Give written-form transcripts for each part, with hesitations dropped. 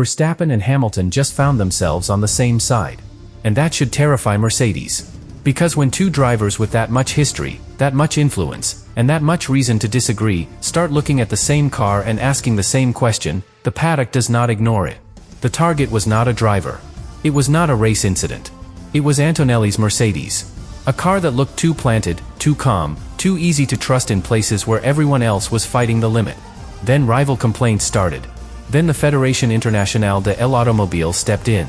Verstappen and Hamilton just found themselves on the same side. And that should terrify Mercedes. Because when two drivers with that much history, that much influence, and that much reason to disagree, start looking at the same car and asking the same question, the paddock does not ignore it. The target was not a driver. It was not a race incident. It was Antonelli's Mercedes. A car that looked too planted, too calm, too easy to trust in places where everyone else was fighting the limit. Then rival complaints started. Then the Fédération Internationale de l'Automobile stepped in.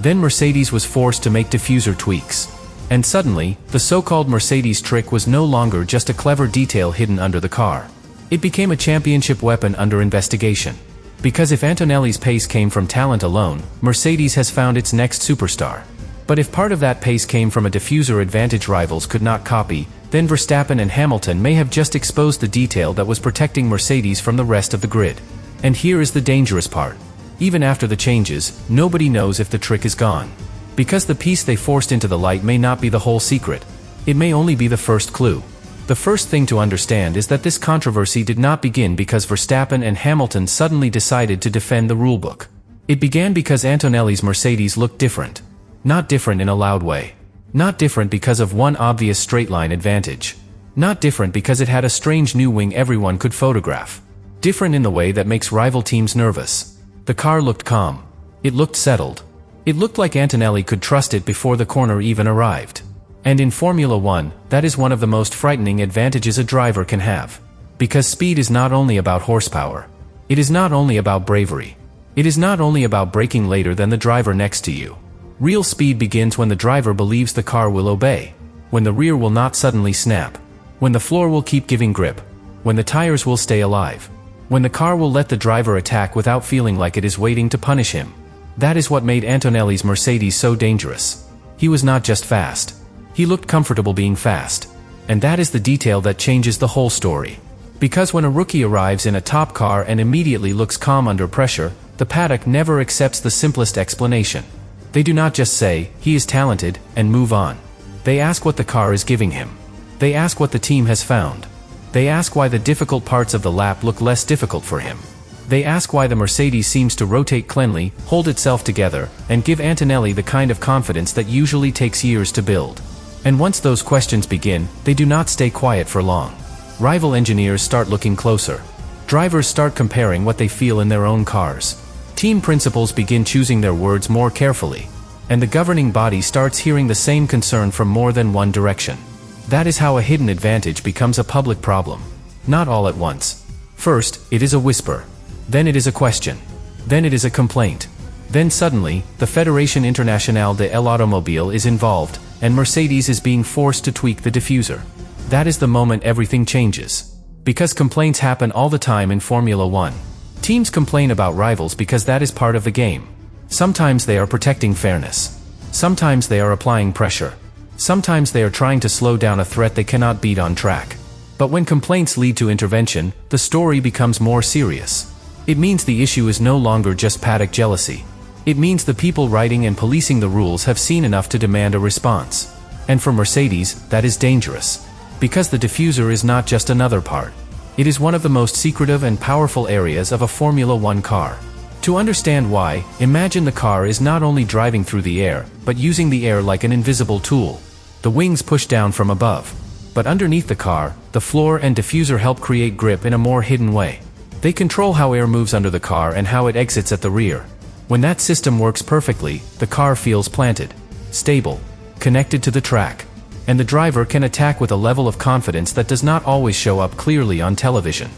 Then Mercedes was forced to make diffuser tweaks. And suddenly, the so-called Mercedes trick was no longer just a clever detail hidden under the car. It became a championship weapon under investigation. Because if Antonelli's pace came from talent alone, Mercedes has found its next superstar. But if part of that pace came from a diffuser advantage rivals could not copy, then Verstappen and Hamilton may have just exposed the detail that was protecting Mercedes from the rest of the grid. And here is the dangerous part. Even after the changes, nobody knows if the trick is gone. Because the piece they forced into the light may not be the whole secret. It may only be the first clue. The first thing to understand is that this controversy did not begin because Verstappen and Hamilton suddenly decided to defend the rulebook. It began because Antonelli's Mercedes looked different. Not different in a loud way. Not different because of one obvious straight-line advantage. Not different because it had a strange new wing everyone could photograph. Different in the way that makes rival teams nervous. The car looked calm. It looked settled. It looked like Antonelli could trust it before the corner even arrived. And in Formula 1, that is one of the most frightening advantages a driver can have. Because speed is not only about horsepower. It is not only about bravery. It is not only about braking later than the driver next to you. Real speed begins when the driver believes the car will obey. When the rear will not suddenly snap. When the floor will keep giving grip. When the tires will stay alive. When the car will let the driver attack without feeling like it is waiting to punish him. That is what made Antonelli's Mercedes so dangerous. He was not just fast. He looked comfortable being fast. And that is the detail that changes the whole story. Because when a rookie arrives in a top car and immediately looks calm under pressure, the paddock never accepts the simplest explanation. They do not just say, he is talented, and move on. They ask what the car is giving him. They ask what the team has found. They ask why the difficult parts of the lap look less difficult for him. They ask why the Mercedes seems to rotate cleanly, hold itself together, and give Antonelli the kind of confidence that usually takes years to build. And once those questions begin, they do not stay quiet for long. Rival engineers start looking closer. Drivers start comparing what they feel in their own cars. Team principals begin choosing their words more carefully. And the governing body starts hearing the same concern from more than one direction. That is how a hidden advantage becomes a public problem. Not all at once. First, it is a whisper. Then it is a question. Then it is a complaint. Then suddenly, the Fédération Internationale de l'Automobile is involved, and Mercedes is being forced to tweak the diffuser. That is the moment everything changes. Because complaints happen all the time in Formula 1. Teams complain about rivals because that is part of the game. Sometimes they are protecting fairness. Sometimes they are applying pressure. Sometimes they are trying to slow down a threat they cannot beat on track. But when complaints lead to intervention, the story becomes more serious. It means the issue is no longer just paddock jealousy. It means the people writing and policing the rules have seen enough to demand a response. And for Mercedes, that is dangerous. Because the diffuser is not just another part. It is one of the most secretive and powerful areas of a Formula 1 car. To understand why, imagine the car is not only driving through the air, but using the air like an invisible tool. The wings push down from above. But underneath the car, the floor and diffuser help create grip in a more hidden way. They control how air moves under the car and how it exits at the rear. When that system works perfectly, the car feels planted, stable, connected to the track. And the driver can attack with a level of confidence that does not always show up clearly on television.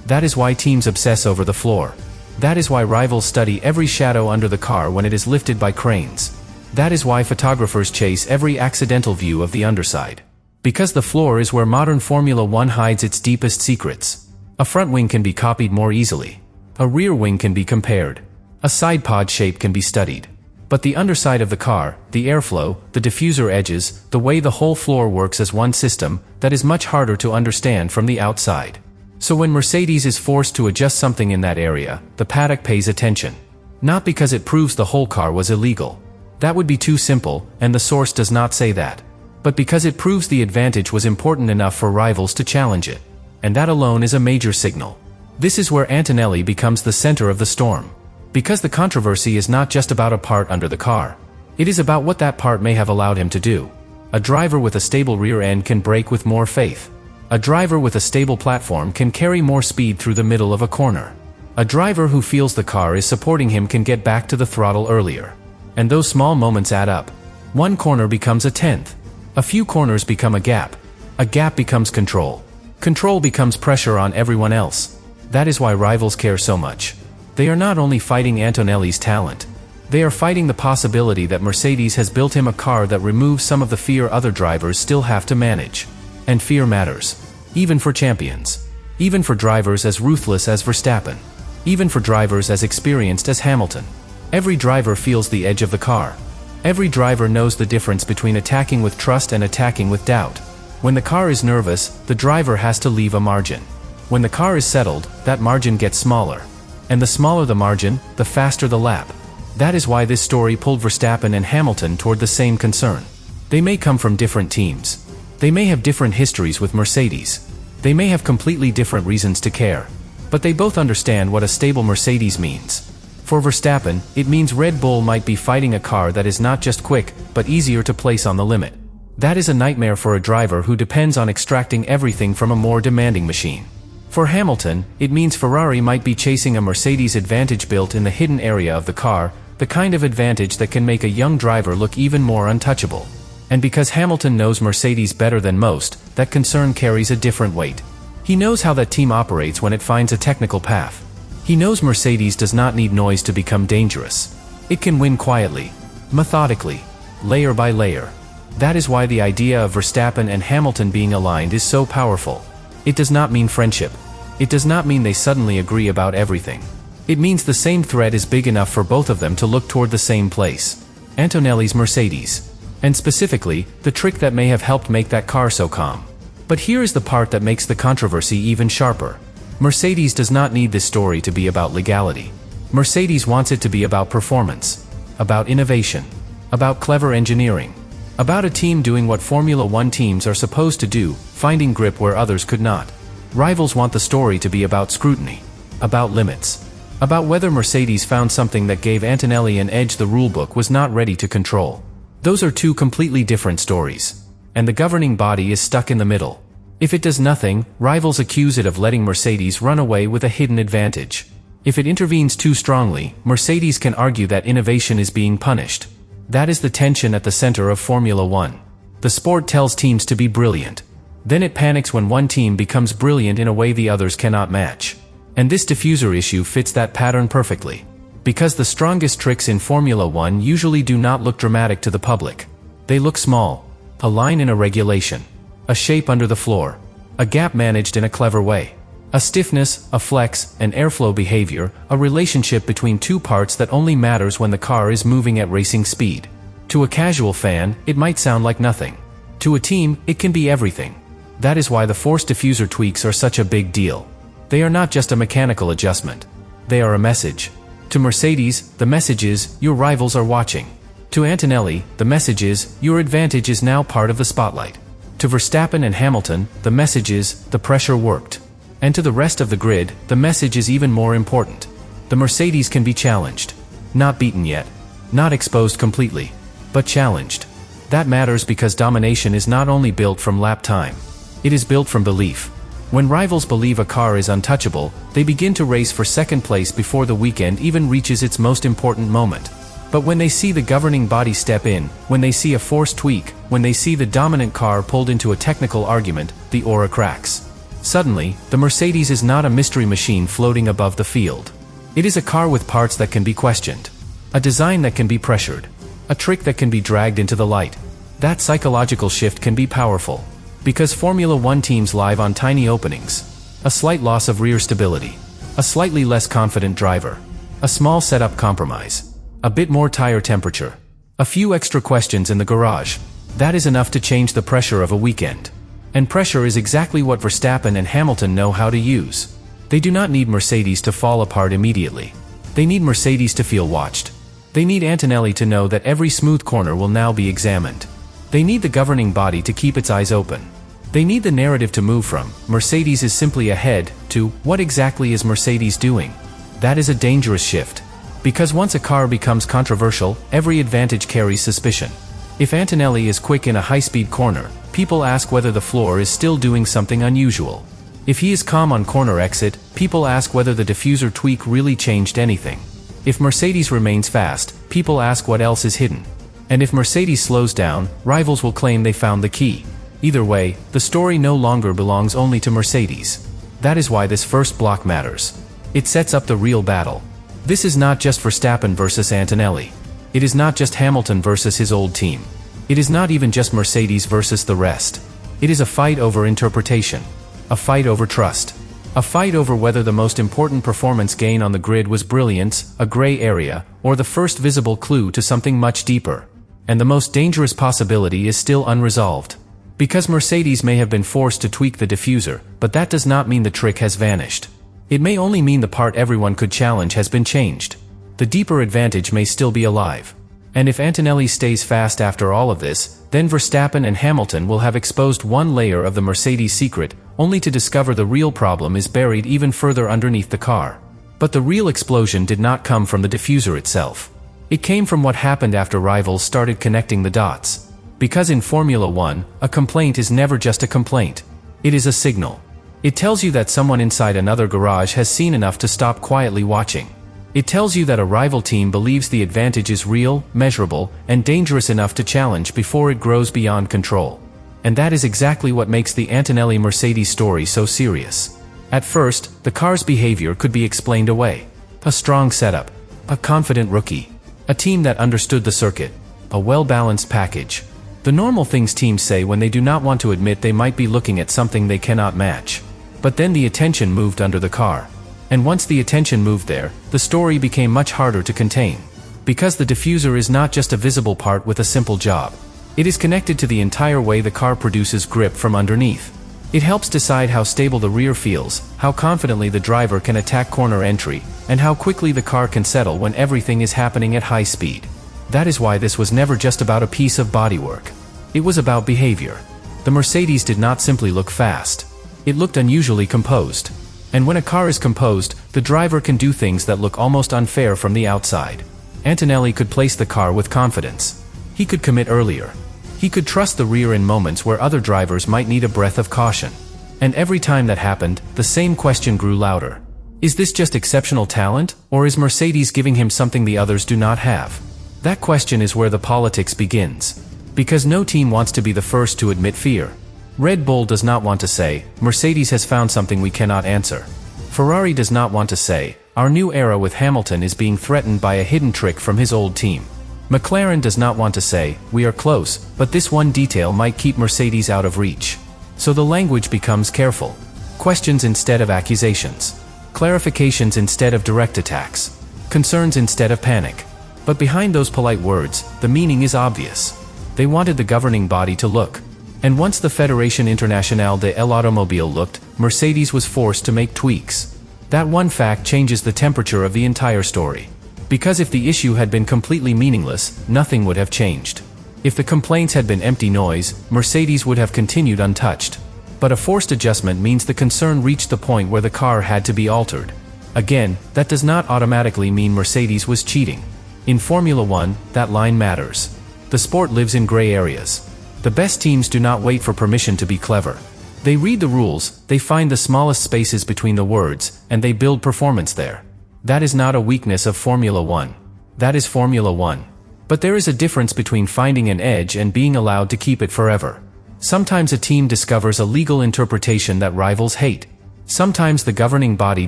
That is why teams obsess over the floor. That is why rivals study every shadow under the car when it is lifted by cranes. That is why photographers chase every accidental view of the underside. Because the floor is where modern Formula 1 hides its deepest secrets. A front wing can be copied more easily. A rear wing can be compared. A side pod shape can be studied. But the underside of the car, the airflow, the diffuser edges, the way the whole floor works as one system, that is much harder to understand from the outside. So when Mercedes is forced to adjust something in that area, the paddock pays attention. Not because it proves the whole car was illegal. That would be too simple, and the source does not say that. But because it proves the advantage was important enough for rivals to challenge it. And that alone is a major signal. This is where Antonelli becomes the center of the storm. Because the controversy is not just about a part under the car. It is about what that part may have allowed him to do. A driver with a stable rear end can brake with more faith. A driver with a stable platform can carry more speed through the middle of a corner. A driver who feels the car is supporting him can get back to the throttle earlier. And those small moments add up. One corner becomes a tenth. A few corners become a gap. A gap becomes control. Control becomes pressure on everyone else. That is why rivals care so much. They are not only fighting Antonelli's talent. They are fighting the possibility that Mercedes has built him a car that removes some of the fear other drivers still have to manage. And fear matters. Even for champions. Even for drivers as ruthless as Verstappen. Even for drivers as experienced as Hamilton. Every driver feels the edge of the car. Every driver knows the difference between attacking with trust and attacking with doubt. When the car is nervous, the driver has to leave a margin. When the car is settled, that margin gets smaller. And the smaller the margin, the faster the lap. That is why this story pulled Verstappen and Hamilton toward the same concern. They may come from different teams. They may have different histories with Mercedes. They may have completely different reasons to care. But they both understand what a stable Mercedes means. For Verstappen, it means Red Bull might be fighting a car that is not just quick, but easier to place on the limit. That is a nightmare for a driver who depends on extracting everything from a more demanding machine. For Hamilton, it means Ferrari might be chasing a Mercedes advantage built in the hidden area of the car, the kind of advantage that can make a young driver look even more untouchable. And because Hamilton knows Mercedes better than most, that concern carries a different weight. He knows how that team operates when it finds a technical path. He knows Mercedes does not need noise to become dangerous. It can win quietly, methodically, layer by layer. That is why the idea of Verstappen and Hamilton being aligned is so powerful. It does not mean friendship. It does not mean they suddenly agree about everything. It means the same threat is big enough for both of them to look toward the same place. Antonelli's Mercedes. And specifically, the trick that may have helped make that car so calm. But here is the part that makes the controversy even sharper. Mercedes does not need this story to be about legality. Mercedes wants it to be about performance. About innovation. About clever engineering. About a team doing what Formula One teams are supposed to do, finding grip where others could not. Rivals want the story to be about scrutiny. About limits. About whether Mercedes found something that gave Antonelli an edge the rulebook was not ready to control. Those are two completely different stories. And the governing body is stuck in the middle. If it does nothing, rivals accuse it of letting Mercedes run away with a hidden advantage. If it intervenes too strongly, Mercedes can argue that innovation is being punished. That is the tension at the center of Formula One. The sport tells teams to be brilliant. Then it panics when one team becomes brilliant in a way the others cannot match. And this diffuser issue fits that pattern perfectly. Because the strongest tricks in Formula One usually do not look dramatic to the public. They look small. A line in a regulation. A shape under the floor. A gap managed in a clever way. A stiffness, a flex, an airflow behavior, a relationship between two parts that only matters when the car is moving at racing speed. To a casual fan, it might sound like nothing. To a team, it can be everything. That is why the forced diffuser tweaks are such a big deal. They are not just a mechanical adjustment. They are a message. To Mercedes, the message is, your rivals are watching. To Antonelli, the message is, your advantage is now part of the spotlight. To Verstappen and Hamilton, the message is, the pressure worked. And to the rest of the grid, the message is even more important. The Mercedes can be challenged. Not beaten yet. Not exposed completely. But challenged. That matters because domination is not only built from lap time. It is built from belief. When rivals believe a car is untouchable, they begin to race for second place before the weekend even reaches its most important moment. But when they see the governing body step in, when they see a forced tweak, when they see the dominant car pulled into a technical argument, the aura cracks. Suddenly, the Mercedes is not a mystery machine floating above the field. It is a car with parts that can be questioned. A design that can be pressured. A trick that can be dragged into the light. That psychological shift can be powerful. Because Formula One teams live on tiny openings. A slight loss of rear stability. A slightly less confident driver. A small setup compromise. A bit more tire temperature. A few extra questions in the garage. That is enough to change the pressure of a weekend. And pressure is exactly what Verstappen and Hamilton know how to use. They do not need Mercedes to fall apart immediately. They need Mercedes to feel watched. They need Antonelli to know that every smooth corner will now be examined. They need the governing body to keep its eyes open. They need the narrative to move from, Mercedes is simply ahead, to, what exactly is Mercedes doing? That is a dangerous shift. Because once a car becomes controversial, every advantage carries suspicion. If Antonelli is quick in a high-speed corner, people ask whether the floor is still doing something unusual. If he is calm on corner exit, people ask whether the diffuser tweak really changed anything. If Mercedes remains fast, people ask what else is hidden. And if Mercedes slows down, rivals will claim they found the key. Either way, the story no longer belongs only to Mercedes. That is why this first block matters. It sets up the real battle. This is not just Verstappen versus Antonelli. It is not just Hamilton versus his old team. It is not even just Mercedes versus the rest. It is a fight over interpretation. A fight over trust. A fight over whether the most important performance gain on the grid was brilliance, a gray area, or the first visible clue to something much deeper. And the most dangerous possibility is still unresolved. Because Mercedes may have been forced to tweak the diffuser, but that does not mean the trick has vanished. It may only mean the part everyone could challenge has been changed. The deeper advantage may still be alive. And if Antonelli stays fast after all of this, then Verstappen and Hamilton will have exposed one layer of the Mercedes secret, only to discover the real problem is buried even further underneath the car. But the real explosion did not come from the diffuser itself. It came from what happened after rivals started connecting the dots. Because in Formula 1, a complaint is never just a complaint. It is a signal. It tells you that someone inside another garage has seen enough to stop quietly watching. It tells you that a rival team believes the advantage is real, measurable, and dangerous enough to challenge before it grows beyond control. And that is exactly what makes the Antonelli-Mercedes story so serious. At first, the car's behavior could be explained away. A strong setup. A confident rookie. A team that understood the circuit. A well-balanced package. The normal things teams say when they do not want to admit they might be looking at something they cannot match. But then the attention moved under the car. And once the attention moved there, the story became much harder to contain. Because the diffuser is not just a visible part with a simple job. It is connected to the entire way the car produces grip from underneath. It helps decide how stable the rear feels, how confidently the driver can attack corner entry, and how quickly the car can settle when everything is happening at high speed. That is why this was never just about a piece of bodywork. It was about behavior. The Mercedes did not simply look fast. It looked unusually composed. And when a car is composed, the driver can do things that look almost unfair from the outside. Antonelli could place the car with confidence. He could commit earlier. He could trust the rear in moments where other drivers might need a breath of caution. And every time that happened, the same question grew louder. Is this just exceptional talent, or is Mercedes giving him something the others do not have? That question is where the politics begins. Because no team wants to be the first to admit fear. Red Bull does not want to say, Mercedes has found something we cannot answer. Ferrari does not want to say, our new era with Hamilton is being threatened by a hidden trick from his old team. McLaren does not want to say, we are close, but this one detail might keep Mercedes out of reach. So the language becomes careful. Questions instead of accusations. Clarifications instead of direct attacks. Concerns instead of panic. But behind those polite words, the meaning is obvious. They wanted the governing body to look. And once the Fédération Internationale de l'Automobile looked, Mercedes was forced to make tweaks. That one fact changes the temperature of the entire story. Because if the issue had been completely meaningless, nothing would have changed. If the complaints had been empty noise, Mercedes would have continued untouched. But a forced adjustment means the concern reached the point where the car had to be altered. Again, that does not automatically mean Mercedes was cheating. In Formula 1, that line matters. The sport lives in gray areas. The best teams do not wait for permission to be clever. They read the rules, they find the smallest spaces between the words, and they build performance there. That is not a weakness of Formula 1. That is Formula 1. But there is a difference between finding an edge and being allowed to keep it forever. Sometimes a team discovers a legal interpretation that rivals hate. Sometimes the governing body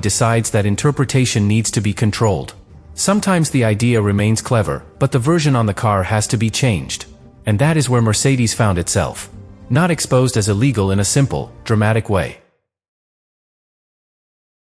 decides that interpretation needs to be controlled. Sometimes the idea remains clever, but the version on the car has to be changed. And that is where Mercedes found itself. Not exposed as illegal in a simple, dramatic way.